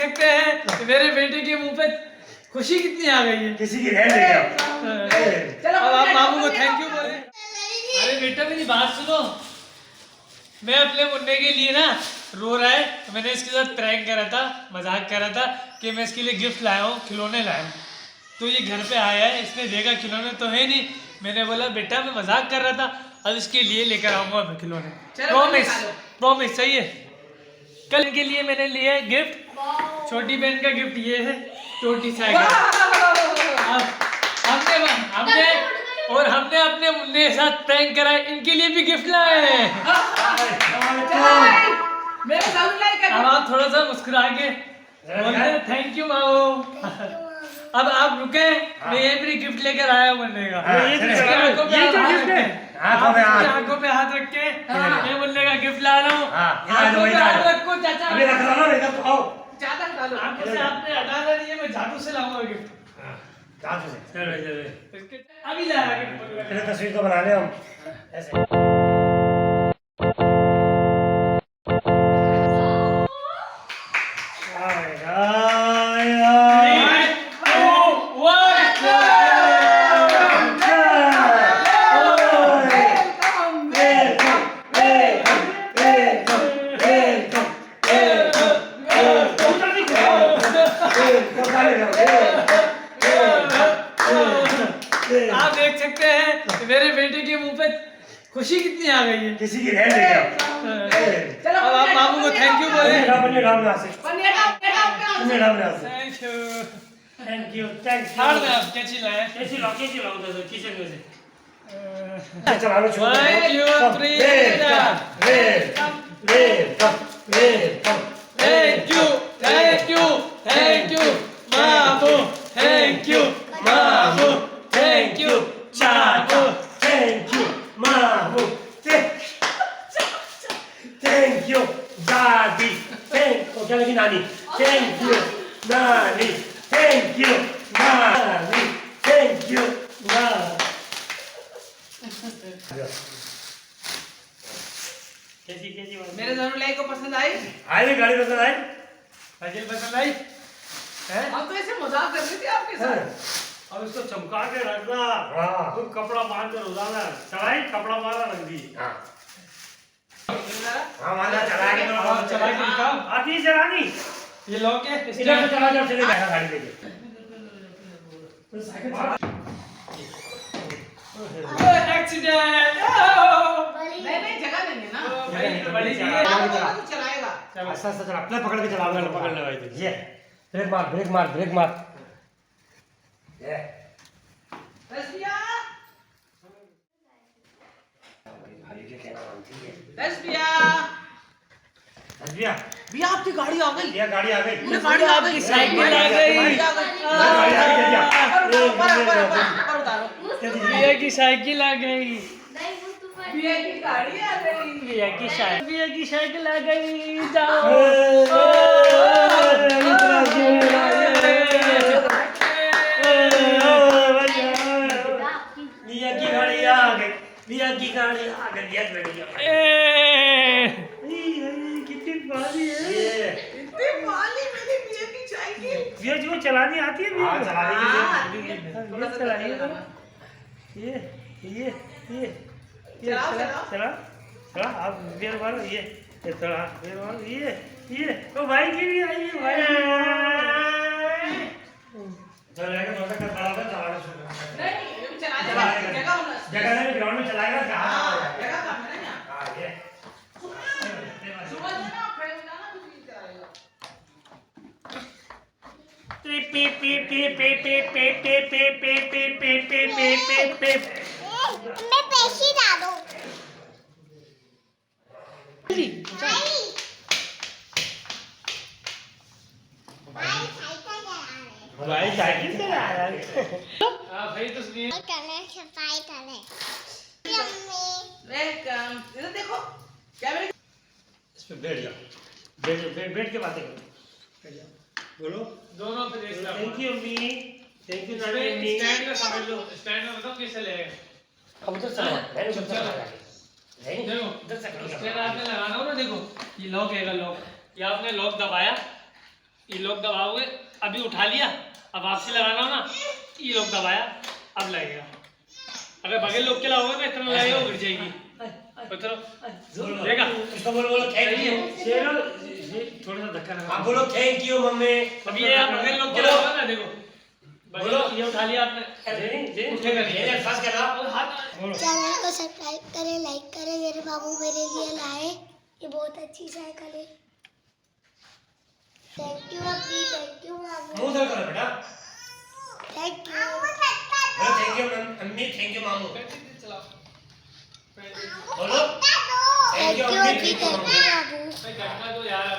सकते हैं मेरे बेटे के मुंह पे खुशी कितनी आ गई है। किसी की रहन दे। अब आप मामू को थैंक यू बोले। अरे बेटा मेरी बात सुनो, मैं अपने मुन्ने के लिए ना रो रहा है, तो मैंने इसके साथ प्रैंक करा था, मजाक करा था कि मैं इसके लिए गिफ्ट लाया हूँ, खिलौने लाया हूँ। तो ये घर पे आया है, इसने देखा खिलौने तो है नहीं, मैंने बोला बेटा मैं मजाक कर रहा था, अब इसके लिए लेकर आऊंगा मैं खिलौने। प्रॉमिस प्रॉमिस, सही है। कल इनके लिए मैंने लिया है गिफ्ट, छोटी बहन का गिफ्ट ये है, छोटी साइकिल। हमने अपने मुन्ने के साथ प्रैंक करा है, इनके लिए भी गिफ्ट लाए हैं। अब आप थोड़ा सा मुस्कुरा के बोलते हैं थैंक यू माओ। अब आप रुके, मैं ये भी गिफ्ट लेकर आया हूँ मुन्ने का। आंखों पे हाथ रख के मैं मुन्ने का गिफ्ट ला रहा हूँ। आंखों पे हाथ रखो चाचा, आपसे आपने हटाना नहीं है, मैं जादू से लाऊंगा गिफ्ट। अभी लाया गिफ्ट। तस्वीर तो बना ले हम ऐसे। आप देख सकते हैं मेरे बेटे के मुंह पे खुशी कितनी आ गई है। किसी की रहन दे। अब आप मामू को थैंक यू बोले। थैंक यू थैंक हार में आप कैची लाए? कैसी लाओ तो किचन में से थैंक यू मामू, थैंक यू मामू, थैंक यू चाचू, थैंक यू मामू, थैंक यू दादी, क्या लगी नानी, थैंक यू नानी, थैंक यू नानी, थैंक यू नानी। कैसी मेरे ज़रूर को पसंद आई? आई गाड़ी पसंद आई? साइकिल पसंद आई? हम तो ऐसे मजाक कर रहे थे आपके साथ। अब इसको चमका के रखना, हाँ तो कपड़ा बांध कर उड़ाना, चढ़ाई कपड़ा मारा रख दी। हाँ माना चला के आप चला के दिखाओ। आती है चलानी। ये लॉक है, इधर से चला जब चले बैठा गाड़ी लेके। एक्सीडेंट। नहीं जगह देंगे ना। बड़ी जी है। तो चलाएगा। ऐसा चला, अपने पकड़ के चला, पकड़ ले भाई। ये ब्रेक मार ये रश्मिया, रश्मिया, भैया भैया आपकी गाड़ी आ गई। ये गाड़ी आ गई, गाड़ी आ गई, साइकिल आ गई। पर उतारो। भैया की साइकिल आ गई। भैया की गाड़ी आ गई। भैया की साइकिल आ गई। जाओ। कितनी बारी है। इतनी माली मेरी भैया की साइकिल। भैया जी को चलानी आती है हाँ चलाने की थोड़ा सा चलाइए ना। ये चला चला आप गियर मारो, ये चला गियर मारो, ये तो भाई की भी आई है भाई। चलेगा तो का बड़ा होगा, चलाना शुरू कर। नहीं ये भी चला जगह होना। जगह नहीं, ग्राउंड में चलाएगा कहां? जगह कम है ना। हां ये सुबह से ना खड़े हो जाना, कुछ नहीं चलाएगा। मैं पैसे डालूं। भाई साइकिल से आ रहा है। हाँ भाई तो सुनिए। सफाई करे। वेलकम। इधर देखो क्या मेरे इस पे बैठ जाओ, बैठ के बातें करो, बोलो। दोनों पे देख लो। थैंक यू अम्मी, थैंक यू नानी इसमें अम्मी। स्टैंड का समझ लो, स्टैंड में बताओ कैसे लगेगा। अब उधर चलो, मैंने सब चला नहीं देखो उधर से स्टैंड आपने लगाना हो ना, देखो ये लॉक है, लॉक ये आपने लॉक दबाया, ये लोग दबाओगे, अभी उठा लिया, अब वापसी लगाना हो ना, ये लोग दबाया, अब लगेगा। अगर बगल लोग के लाओगे ना इतना लगेगा गिर जाएगी। चलो देखा, इसको बोलो बोलो थैंक यू। शेरो थोड़ा सा धक्का लगा। आप बोलो थैंक यू मम्मी। अभी ये आप बगल लोग के लाओगे ना, देखो बोलो। ये उठा लिया आपने, उठेगा नहीं। ये फंस गया और हाथ चैनल को सब्सक्राइब करें, लाइक करें। मेरे बाबू मेरे लिए लाए, ये बहुत अच्छी साइकिल है। थैंक यू अभी, थैंक यू बाबू, मुंह धर करो बेटा। Thank you. बोलो thank you mummy, thank you मामू। बोलो थैंक यू अभी, थैंक यू बाबू। घटना तो यार